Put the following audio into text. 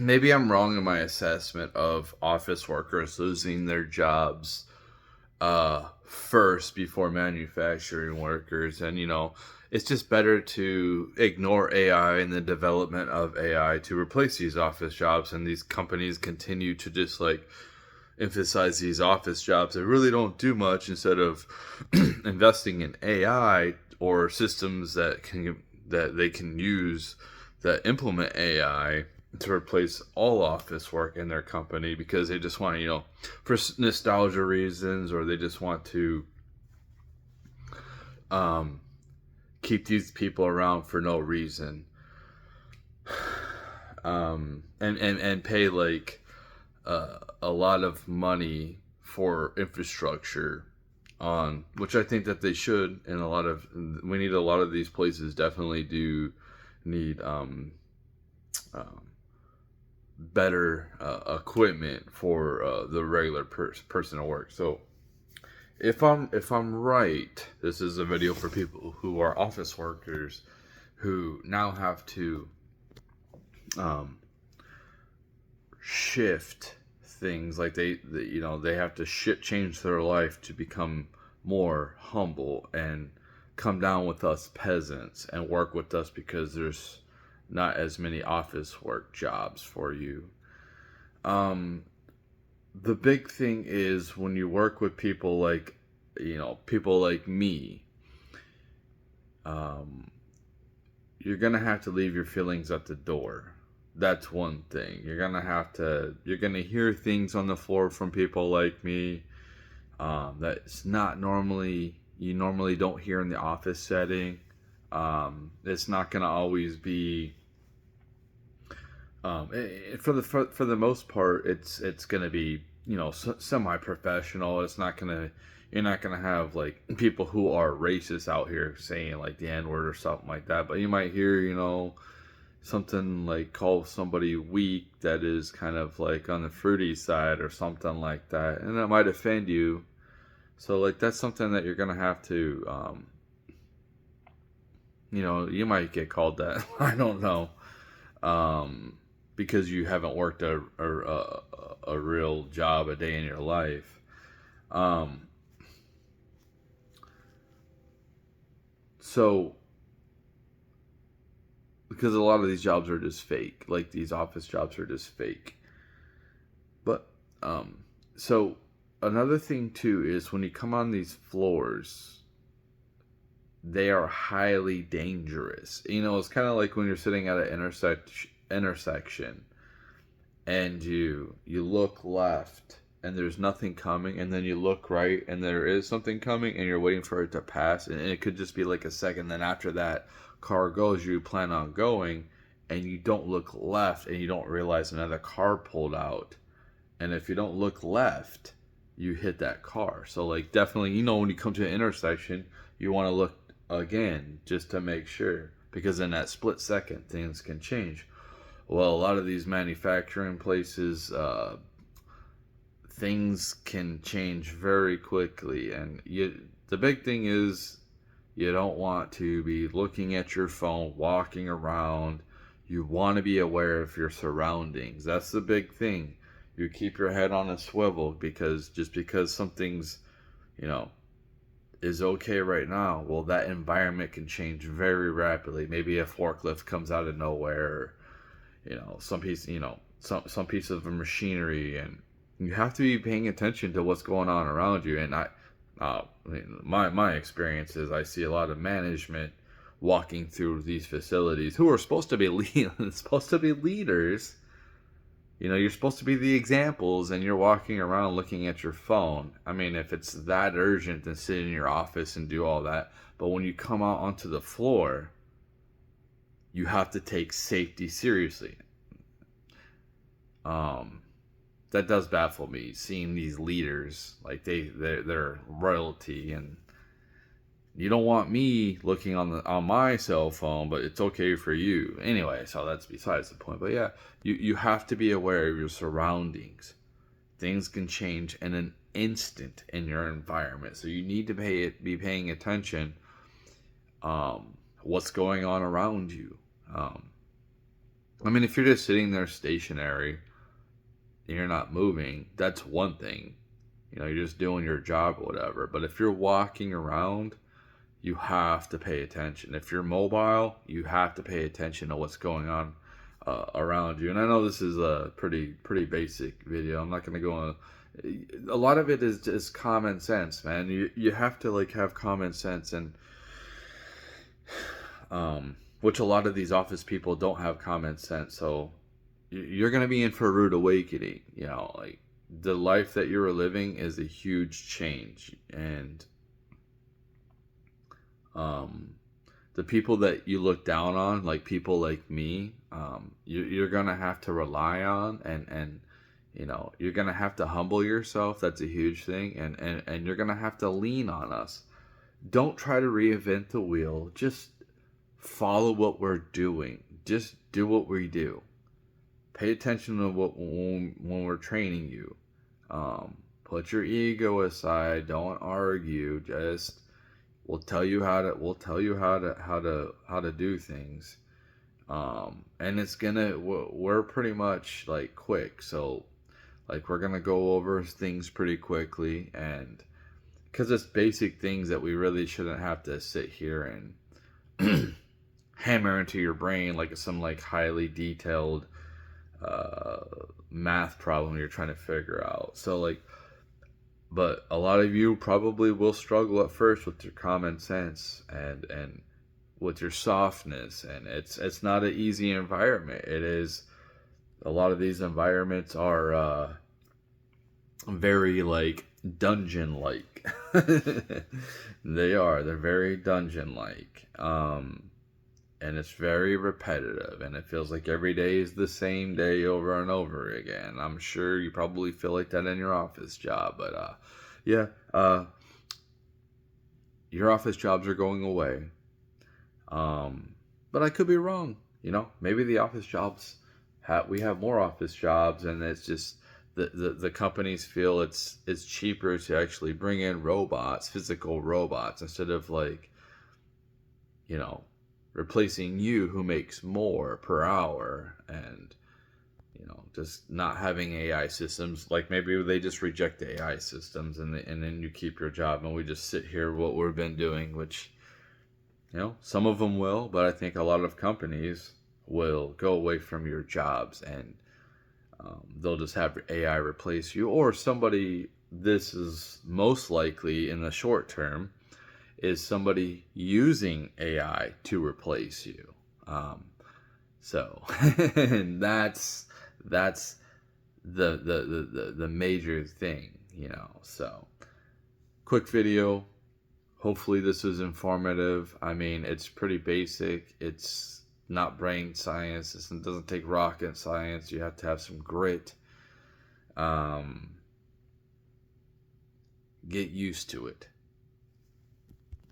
maybe I'm wrong in my assessment of office workers losing their jobs first before manufacturing workers. And, it's just better to ignore AI and the development of AI to replace these office jobs. And these companies continue to just like emphasize these office jobs that really don't do much instead of investing in AI or systems that they can use that implement AI to replace all office work in their company because they just want for nostalgia reasons, or they just want to um, keep these people around for no reason, and pay like a lot of money for infrastructure on which I think that they should. And we need a lot of these places definitely do need um, better equipment for the regular person to work. So if I'm right, this is a video for people who are office workers who now have to um, shift things like they have to change their life to become more humble and come down with us peasants and work with us because there's not as many office work jobs for you. um the big thing is when you work with people like people like me, um you're gonna have to leave your feelings at the door. That's one thing. You're gonna hear things on the floor from people like me, that's not normally you normally don't hear in the office setting. It's not gonna always be for the most part. It's gonna be semi professional. It's not gonna You're not gonna have like people who are racist out here saying like the N word or something like that. But you might hear something like call somebody weak that is kind of like on the fruity side or something like that, and that might offend you. So like that's something that you're gonna have to you might get called that. I don't know. um, because you haven't worked a real job a day in your life. Um, so because a lot of these jobs are just fake, like these office jobs are just fake. But um, so another thing too is when you come on these floors, they are highly dangerous. It's kind of like when you're sitting at an intersection and you look left and there's nothing coming, and then you look right and there is something coming and you're waiting for it to pass, and it could just be like a second. Then after that car goes, you plan on going and you don't look left and you don't realize another car pulled out. And if you don't look left, you hit that car. So like definitely, when you come to an intersection, you want to look again just to make sure, because in that split second things can change. Well, a lot of these manufacturing places, things can change very quickly, and the big thing is you don't want to be looking at your phone walking around. You want to be aware of your surroundings. That's the big thing. You keep your head on a swivel, because just because something's you know is okay right now, well, that environment can change very rapidly. Maybe a forklift comes out of nowhere, some piece, some piece of machinery, and you have to be paying attention to what's going on around you. And my experience is I see a lot of management walking through these facilities who are supposed to be supposed to be leaders. You're supposed to be the examples, and you're walking around looking at your phone. I mean, if it's that urgent, then sit in your office and do all that. But when you come out onto the floor, you have to take safety seriously. Um, that does baffle me, seeing these leaders like they're royalty, and you don't want me looking on my cell phone, but it's okay for you anyway. So that's besides the point. But yeah, you have to be aware of your surroundings. Things can change in an instant in your environment, so you need to be paying attention. What's going on around you? I mean, if you're just sitting there stationary and you're not moving, that's one thing. You know, you're just doing your job or whatever. But if you're walking around, you have to pay attention. If you're mobile, you have to pay attention to what's going on around you. And I know this is a pretty basic video. I'm not going to go on. A lot of it is just common sense, man. You have to like have common sense, and which a lot of these office people don't have common sense. So you're going to be in for a rude awakening. You know, like the life that you're living is a huge change, and um, the people that you look down on, like people like me, you're gonna have to rely on, and you know you're gonna have to humble yourself. That's a huge thing, and you're gonna have to lean on us. Don't try to reinvent the wheel. Just follow what we're doing. Just do what we do. Pay attention to what when we're training you. Put your ego aside. Don't argue. Just we'll tell you how to do things. And it's gonna we're pretty much like quick, so like we're gonna go over things pretty quickly, and because it's basic things that we really shouldn't have to sit here and hammer into your brain like some like highly detailed uh math problem you're trying to figure out. So like, but a lot of you probably will struggle at first with your common sense and with your softness, and it's not an easy environment. It is, a lot of these environments are very like dungeon like. They're very dungeon like, and it's very repetitive, and it feels like every day is the same day over and over again. I'm sure you probably feel like that in your office job, but yeah, your office jobs are going away. But I could be wrong. You know, maybe the office jobs we have more office jobs, and it's just the companies feel it's cheaper to actually bring in robots, physical robots, instead of like, you know, replacing you who makes more per hour, and you know, just not having AI systems. Like maybe they just reject AI systems, and then you keep your job, and we just sit here what we've been doing, which, you know, some of them will, but I think a lot of companies will go away from your jobs, and they'll just have AI replace you, or somebody. This is most likely in the short term, is somebody using AI to replace you. So that's the major thing, you know. So quick video. Hopefully this is informative. I mean, it's pretty basic. It's not brain science. It doesn't take rocket science. You have to have some grit. Get used to it.